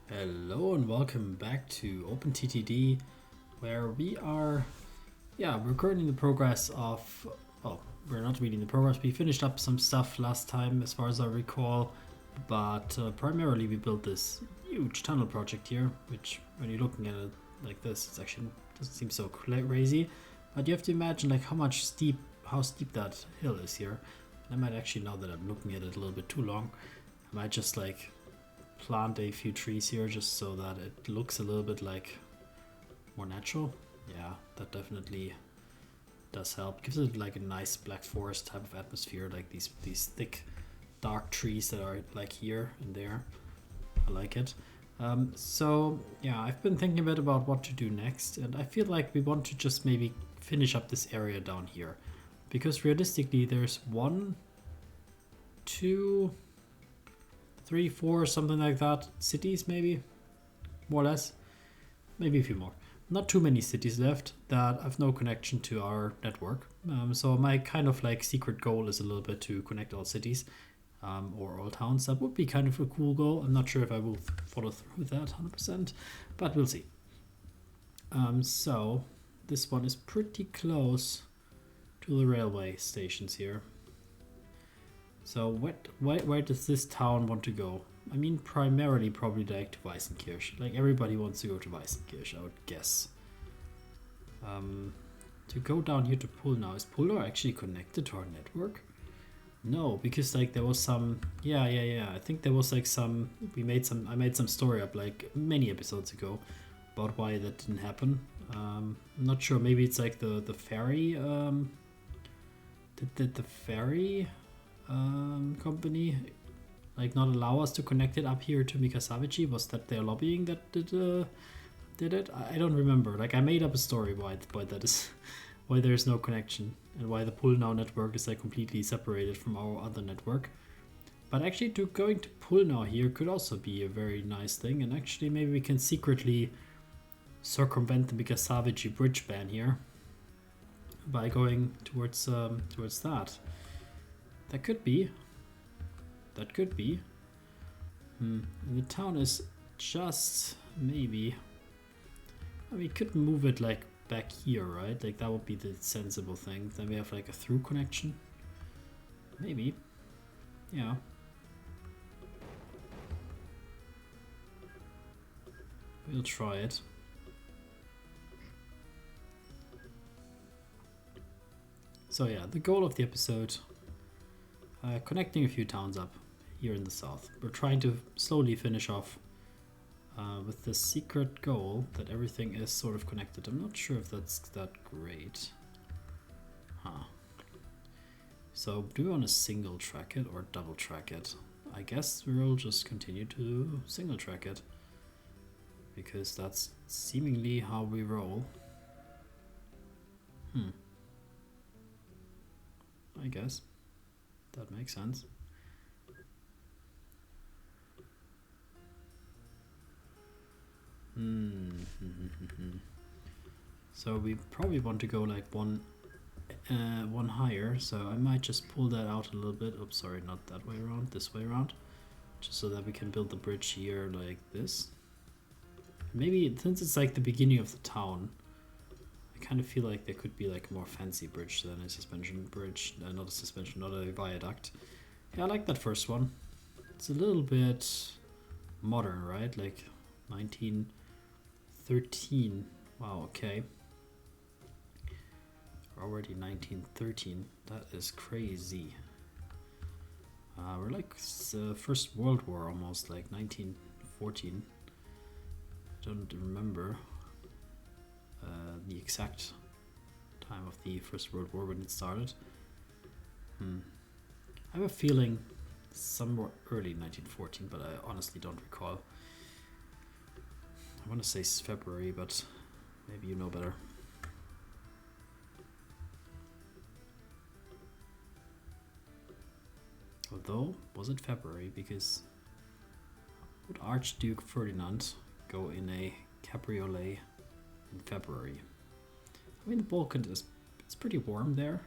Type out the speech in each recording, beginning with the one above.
Hello and welcome back to OpenTTD, where we are, we're currently in the progress of, well, we're not really in the progress, we finished up some stuff last time as far as I recall, but primarily we built this huge tunnel project here, which when you're looking at it like this, it's actually doesn't seem so crazy, but you have to imagine like how steep that hill is here. And I might actually, now that I'm looking at it a little bit too long, I might just like plant a few trees here just so that it looks a little bit like more natural. Yeah, that definitely does help. Gives it like a nice black forest type of atmosphere, like these thick dark trees that are like here and there. I like it. So yeah, I've been thinking a bit about what to do next, and I feel like we want to just maybe finish up this area down here, because realistically there's 1, 2, 3, 4, something like that, cities maybe, more or less, maybe a few more. Not too many cities left that have no connection to our network. So my kind of like secret goal is a little bit to connect all cities or all towns. That would be kind of a cool goal. I'm not sure if I will follow through with that 100%, but we'll see. So this one is pretty close to the railway stations here. So where does this town want to go? I mean, primarily probably like to Weißenkirch. Like everybody wants to go to Weißenkirch, I would guess. To go down here to Pollnow. Is Pollnow actually connected to our network? No, because like there was some, yeah. I think there was like some, I made some story up like many episodes ago about why that didn't happen. I'm not sure. Maybe it's like the ferry. Did the ferry company like not allow us to connect it up here to Mikasavici? Was that their lobbying that did it? I don't remember. Like I made up a story why that is why there's no connection and why the Pollnow network is like completely separated from our other network. But actually going to Pollnow here could also be a very nice thing, and actually maybe we can secretly circumvent the Mikasavici bridge ban here by going towards that. That could be. And the town is just maybe. We could move it like back here, right? Like that would be the sensible thing. Then we have like a through connection. Maybe. Yeah. We'll try it. So yeah, the goal of the episode. Connecting a few towns up here in the south. We're trying to slowly finish off with the secret goal that everything is sort of connected. I'm not sure if that's that great. So do we want to single track it or double track it? I guess we'll just continue to single track it, because that's seemingly how we roll. I guess. That makes sense. So we probably want to go like one higher, so I might just pull that out a little bit. Oops, sorry, not that way around, this way around. Just so that we can build the bridge here like this. Maybe since it's like the beginning of the town, I kind of feel like there could be like a more fancy bridge than a suspension bridge. Not a suspension, not a viaduct. Yeah, I like that first one. It's a little bit modern, right? Like 1913. Wow, okay. Already 1913. That is crazy. We're like First World War almost, like 1914. I don't remember the exact time of the First World War when it started. I have a feeling somewhere early 1914, but I honestly don't recall. I want to say February, but maybe you know better. Although, was it February? Because would Archduke Ferdinand go in a cabriolet in February? I mean, the Balkan it's pretty warm there.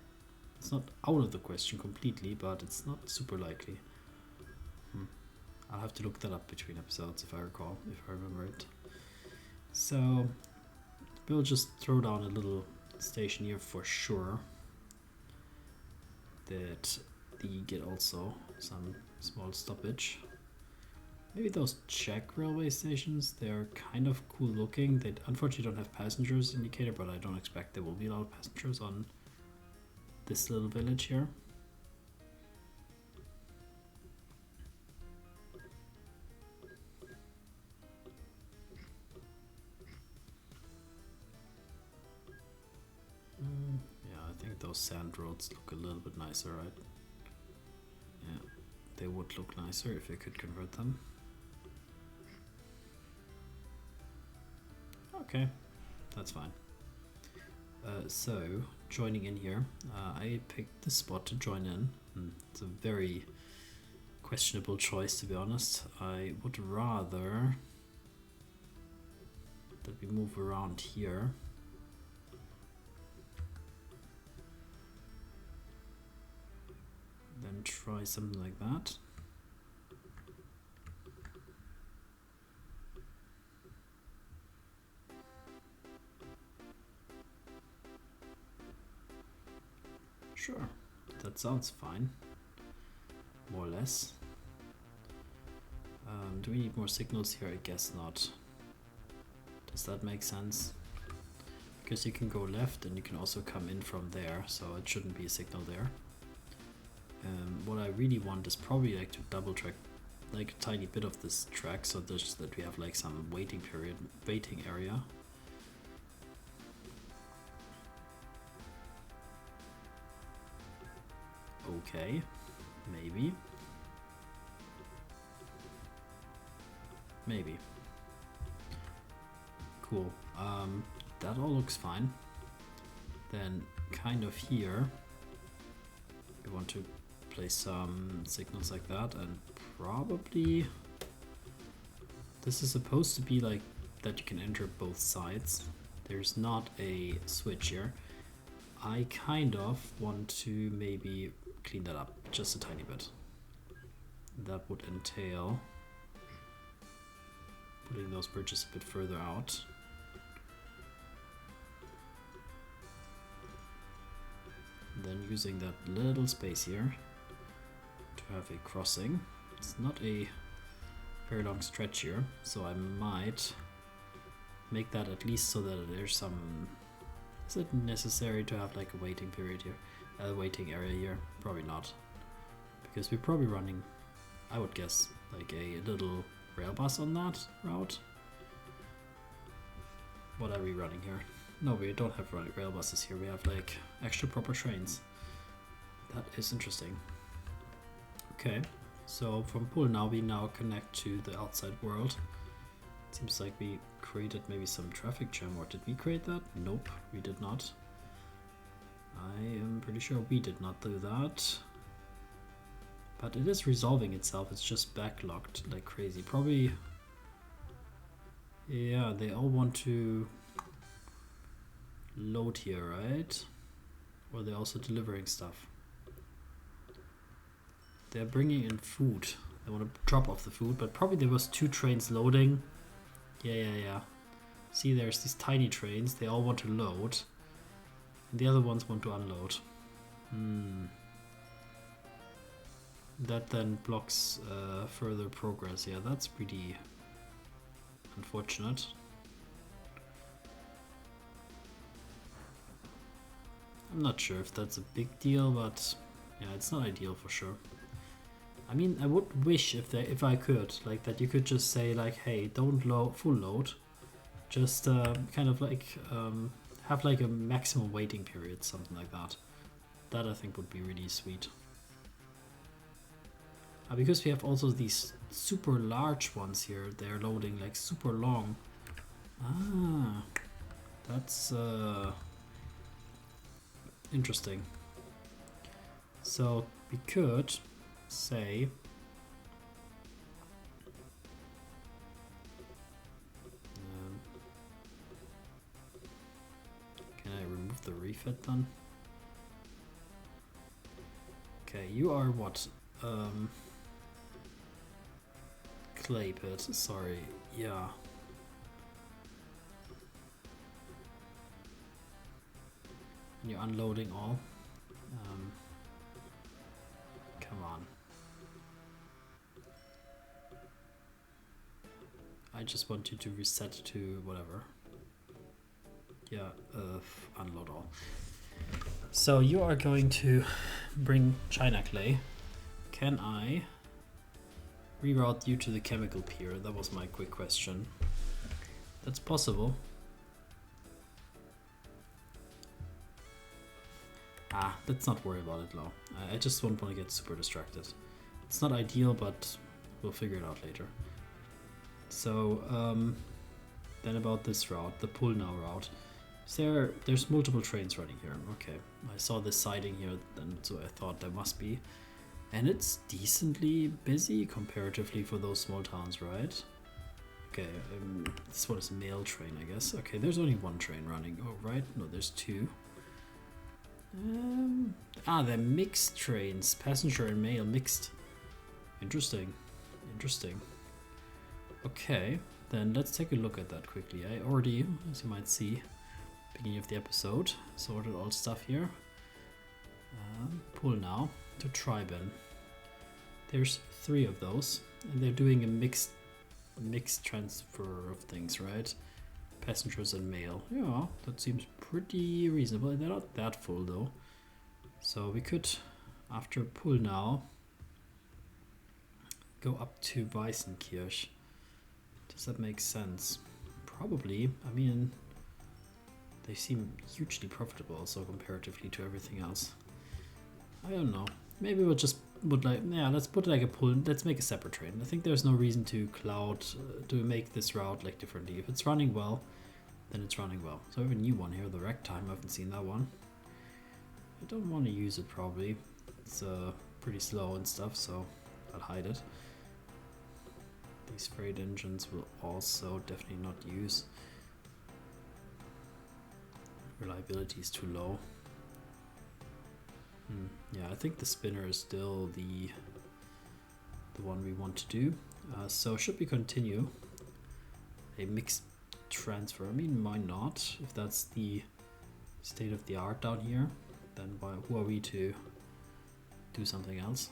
It's not out of the question completely, but it's not super likely. I'll have to look that up between episodes if I recall, if I remember it. So we'll just throw down a little station here for sure. That they get also some small stoppage. Maybe those Czech railway stations, they're kind of cool looking. They unfortunately don't have passengers indicator, but I don't expect there will be a lot of passengers on this little village here. Yeah, I think those sand roads look a little bit nicer, right? Yeah, they would look nicer if I could convert them. Okay, that's fine. So, joining in here, I picked this spot to join in. It's a very questionable choice, to be honest. I would rather that we move around here. Then try something like that. Sure, that sounds fine, more or less. Do we need more signals here? I guess not. Does that make sense? Because you can go left and you can also come in from there, so it shouldn't be a signal there. What I really want is probably like to double track like a tiny bit of this track, so that we have like some waiting area. Okay, maybe. Cool. That all looks fine. Then kind of here we want to place some signals like that, and probably this is supposed to be like that you can enter both sides. There's not a switch here. I kind of want to maybe clean that up just a tiny bit. That would entail putting those bridges a bit further out. Then using that little space here to have a crossing. It's not a very long stretch here, so I might make that at least so that there's some... Is it necessary to have like a waiting period here? A waiting area here? Probably not. Because we're probably running, I would guess, like a little rail bus on that route. What are we running here? No, we don't have rail buses here. We have like extra proper trains. That is interesting. Okay, so from Pollnow we now connect to the outside world. It seems like we created maybe some traffic jam, or did we create that? Nope, we did not. I am pretty sure we did not do that. But it is resolving itself, it's just backlogged like crazy. Probably, yeah, they all want to load here, right? Or they're also delivering stuff. They're bringing in food. They want to drop off the food, but probably there was 2 trains loading. Yeah. See, there's these tiny trains. They all want to load. And the other ones want to unload. That then blocks further progress. Yeah, that's pretty unfortunate. I'm not sure if that's a big deal, but yeah, it's not ideal for sure. I mean, I would wish if I could, like that you could just say like, hey, don't full load, just kind of like have like a maximum waiting period, something like that. That I think would be really sweet. Because we have also these super large ones here, they're loading like super long. Ah, that's interesting. So we could say can I remove the refit then? Okay, you are what? clay pit, sorry, yeah. And you're unloading all. Come on. I just want you to reset to whatever. Yeah, unload all. So you are going to bring China clay. Can I reroute you to the chemical pier? That was my quick question. That's possible. Let's not worry about it, Lo. I just don't want to get super distracted. It's not ideal, but we'll figure it out later. So, then about this route, the Pollnow route. There's multiple trains running here. Okay, I saw this siding here, and so I thought there must be. And it's decently busy comparatively for those small towns, right? Okay, this one is a mail train, I guess. Okay, there's only one train running. Oh, right? No, there's two. They're mixed trains. Passenger and mail mixed. Interesting. Interesting. Okay, then let's take a look at that quickly. I already, as you might see, beginning of the episode, sorted all stuff here. Pollnow to Triben. There's 3 of those, and they're doing a mixed transfer of things, right? Passengers and mail. Yeah, that seems pretty reasonable. They're not that full though. So we could, after Pollnow, go up to Weißenkirch. Does that make sense? Probably. I mean, they seem hugely profitable also comparatively to everything else. I don't know. Maybe we'll just let's put like let's make a separate train. I think there's no reason to to make this route like differently. If it's running well, then it's running well. So I have a new one here, the Wreck Time. I haven't seen that one. I don't want to use it probably. It's pretty slow and stuff, so I'll hide it. These freight engines will also definitely not use. Reliability is too low. Yeah, I think the spinner is still the one we want to do. So should we continue a mixed transfer? I mean, why not? If that's the state of the art down here, then who are we to do something else?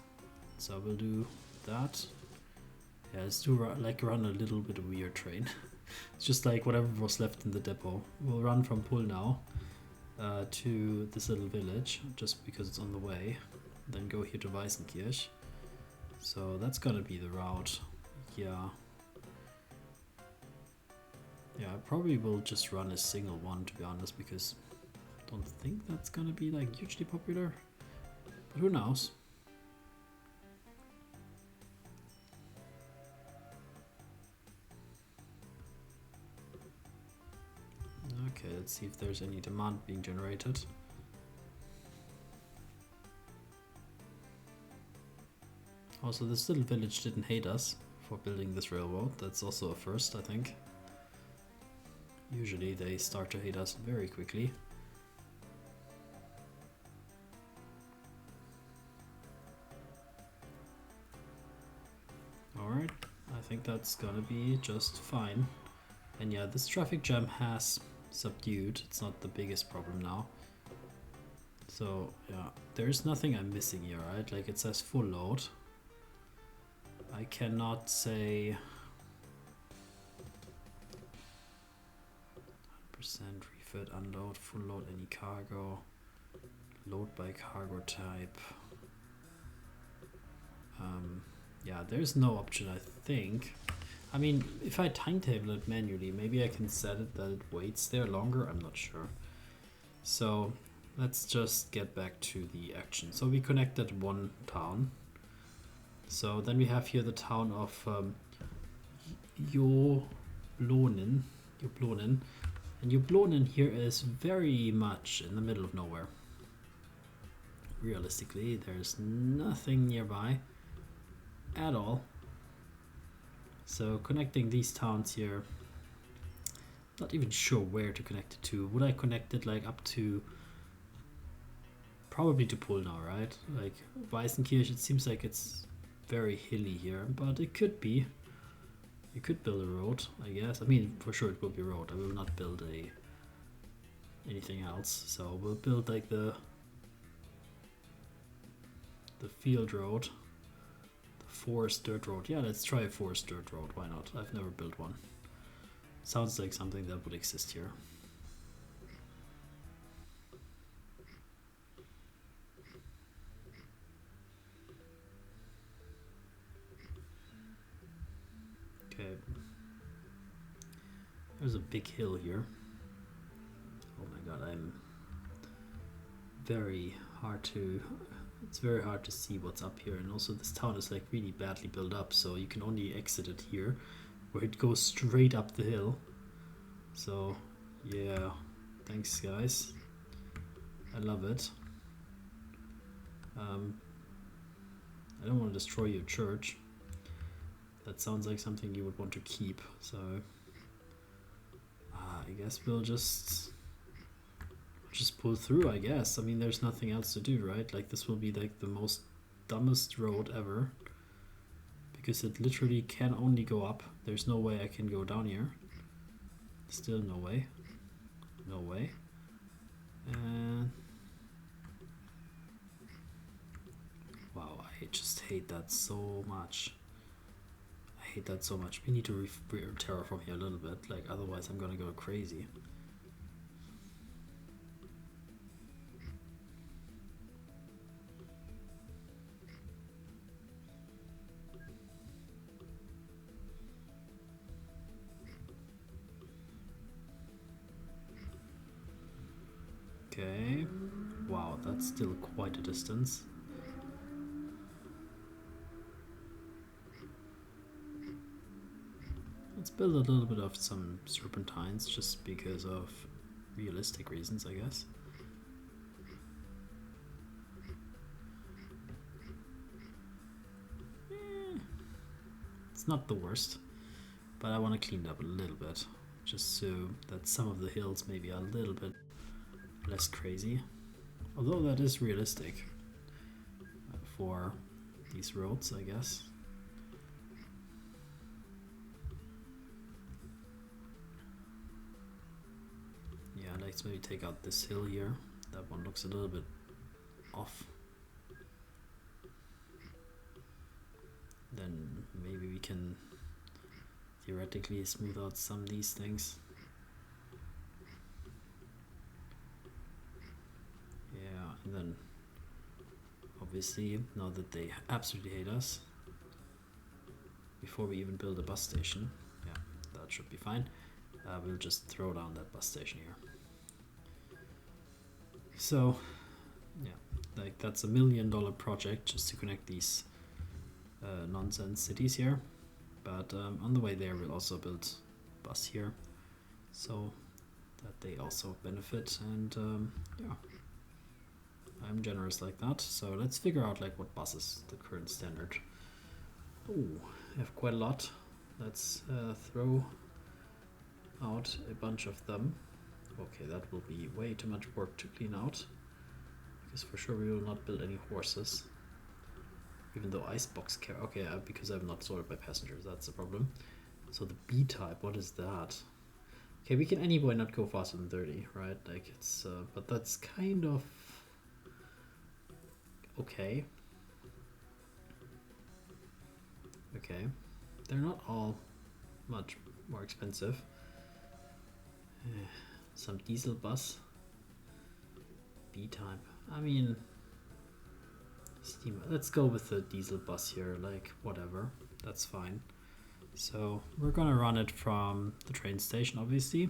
So we'll do that. Yeah, let's do run a little bit of weird train. It's just like whatever was left in the depot. We'll run from Pollnow to this little village, just because it's on the way. Then go here to Weißenkirch. So that's gonna be the route. Yeah. Yeah, I probably will just run a single one, to be honest, because I don't think that's gonna be like hugely popular. But who knows? Okay, let's see if there's any demand being generated. Also, this little village didn't hate us for building this railroad. That's also a first, I think. Usually they start to hate us very quickly. Alright, I think that's gonna be just fine. And yeah, this traffic jam has subdued. It's not the biggest problem now. So yeah, there's nothing I'm missing here, right? Like it says full load. I cannot say 100% refit, unload, full load any cargo, load by cargo type. Yeah, there's no option, I think. I mean, if I timetable it manually, maybe I can set it that it waits there longer. I'm not sure. So let's just get back to the action. So we connected one town. So then we have here the town of Joblonen. And Joblonen here is very much in the middle of nowhere. Realistically, there's nothing nearby at all. So connecting these towns here, not even sure where to connect it to. Would I connect it like up to, probably to Pollnow, right? Like Weißenkirch, it seems like it's very hilly here, but it could be. You could build a road, I guess. I mean, for sure it will be a road. I will not build anything else. So we'll build like the field road, the forest dirt road. Yeah, let's try a forest dirt road. Why not? I've never built one. Sounds like something that would exist here. Okay. There's a big hill here. Oh my god, it's very hard to see what's up here, and also this town is like really badly built up, so you can only exit it here where it goes straight up the hill. So yeah, thanks guys, I love it. I don't want to destroy your church. That sounds like something you would want to keep, so I guess we'll just pull through, I guess. I mean, there's nothing else to do, right? Like, this will be like the most dumbest road ever, because it literally can only go up. There's no way I can go down here. Still no way. No way. And wow, I just hate that so much. I hate that so much. We need to terraform here a little bit, like otherwise I'm gonna go crazy. Okay, wow, that's still quite a distance. Let's build a little bit of some serpentines just because of realistic reasons, I guess. It's not the worst, but I want to clean it up a little bit, just so that some of the hills maybe are a little bit less crazy, although that is realistic for these roads, I guess. Yeah, let's maybe take out this hill here. That one looks a little bit off. Then maybe we can theoretically smooth out some of these things. Yeah, and then obviously, now that they absolutely hate us, before we even build a bus station, yeah, that should be fine. We'll just throw down that bus station here. So, yeah, like that's $1 million project just to connect these nonsense cities here. But on the way there, we'll also build bus here, so that they also benefit. And yeah, I'm generous like that. So let's figure out like what bus is the current standard. Oh, I have quite a lot. Let's throw out a bunch of them. Okay, that will be way too much work to clean out, because for sure we will not build any horses. Even though icebox care, okay, because I'm not sorted by passengers, that's the problem. So the B type, what is that? Okay, we can anyway not go faster than 30, right? Like it's, but that's kind of okay. Okay, they're not all much more expensive. Some diesel bus. B type. I mean, steam. Let's go with the diesel bus here. Like whatever, that's fine. So we're gonna run it from the train station, obviously.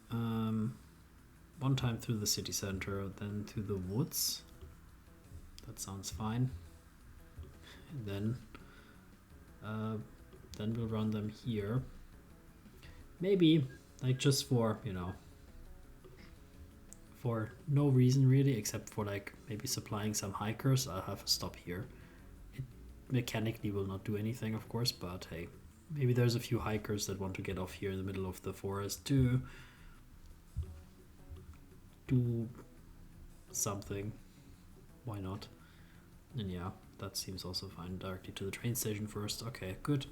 One time through the city center, then through the woods. That sounds fine. And then we'll run them here. Maybe like just for, you know, for no reason really, except for like maybe supplying some hikers, I'll have a stop here. It mechanically will not do anything, of course, but hey, maybe there's a few hikers that want to get off here in the middle of the forest to do something. Why not? And yeah, that seems also fine. Directly to the train station first. Okay, good.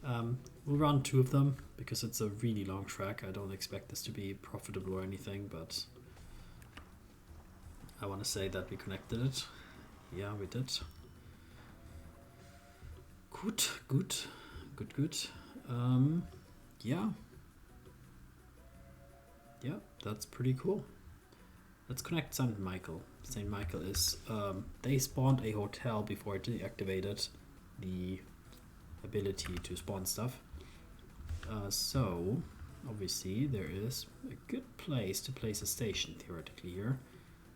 We'll run 2 of them because it's a really long track. I don't expect this to be profitable or anything, but I want to say that we connected it. Yeah, we did. Good. Yeah. Yeah, that's pretty cool. Let's connect St. Michael. St. Michael is, they spawned a hotel before it deactivated the ability to spawn stuff. So, obviously, there is a good place to place a station, theoretically, here.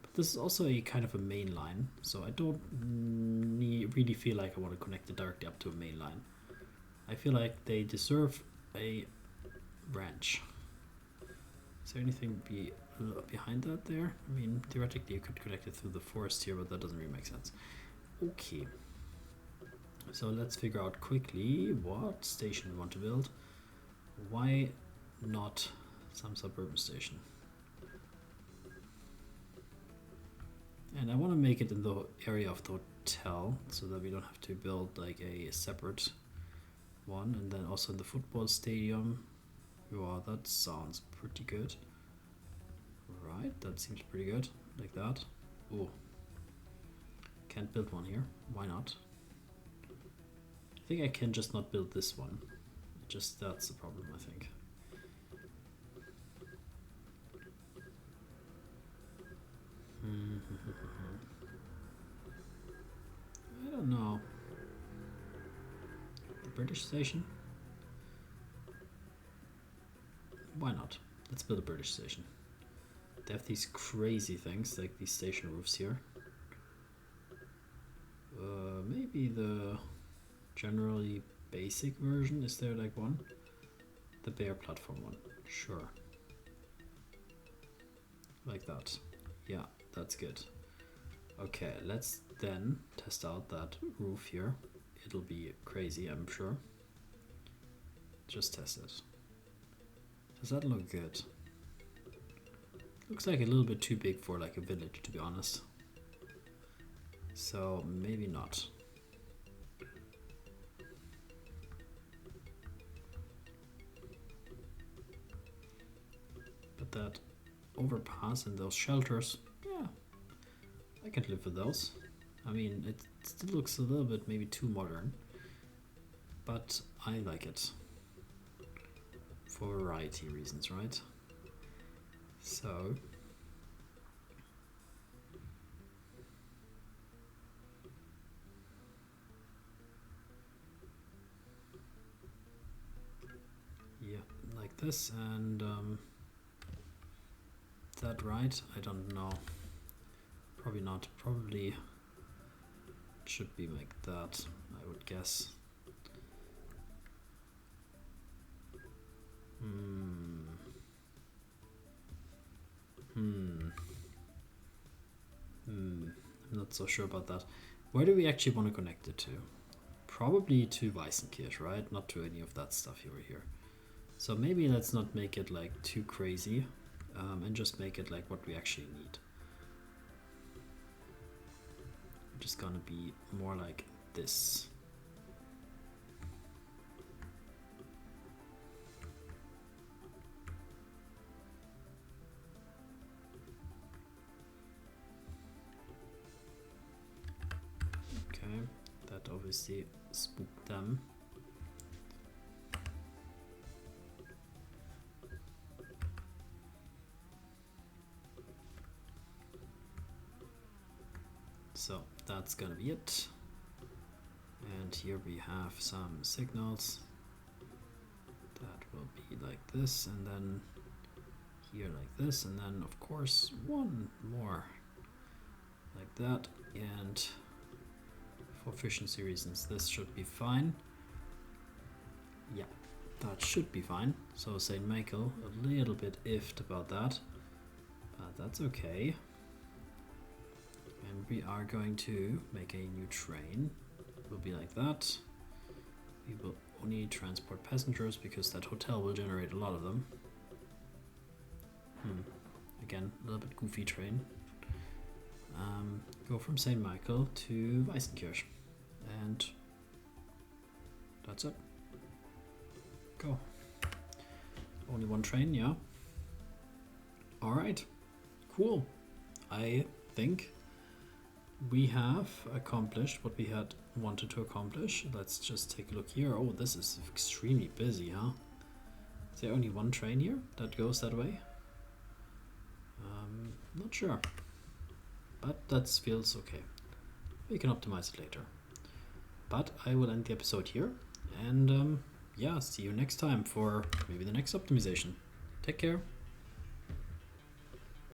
But this is also a kind of a main line, so I don't really feel like I want to connect it directly up to a main line. I feel like they deserve a branch. Is there anything behind that there? I mean, theoretically, you could connect it through the forest here, but that doesn't really make sense. Okay. So let's figure out quickly what station we want to build. Why not some suburban station? And I want to make it in the area of the hotel so that we don't have to build like a separate one. And then also in the football stadium. Wow, that sounds pretty good. Right, that seems pretty good. Like that. Oh, can't build one here. Why not? I think I can just not build this one. Just that's the problem, I think. I don't know. The British station? Why not? Let's build a British station. They have these crazy things, like these station roofs here. Maybe the generally basic version, is there like one? The bare platform one, sure. Like that. Yeah, that's good. Okay, let's then test out that roof here. It'll be crazy, I'm sure. Just test it. Does that look good? Looks like a little bit too big for like a village, to be honest. So maybe not. But that overpass and those shelters, yeah, I can live with those. I mean, it still looks a little bit maybe too modern, but I like it. For variety reasons, right? So yeah, like this, and is that right? I don't know. Probably not. Probably it should be like that, I would guess. I'm not so sure about that. Where do we actually want to connect it to? Probably to Weißenkirch, right? Not to any of that stuff over here. So maybe let's not make it like too crazy, and just make it like what we actually need. Just gonna be more like this. Okay, that obviously spooked them. So that's gonna be it. And here we have some signals. That will be like this, and then here like this, and then of course one more like that. And for efficiency reasons, this should be fine. Yeah, that should be fine. So St. Michael, a little bit iffed about that, but that's okay. And we are going to make a new train. It will be like that. We will only transport passengers because that hotel will generate a lot of them. Again, a little bit goofy train. Go from St. Michael to Weißenkirch. And that's it. go. Only one train, yeah. Alright, cool. I think we have accomplished what we had wanted to accomplish. Let's just take a look here. Oh, this is extremely busy, huh? Is there only one train here that goes that way? Not sure, but that feels okay. We can optimize it later. But I will end the episode here, and yeah, see you next time for maybe the next optimization. Take care.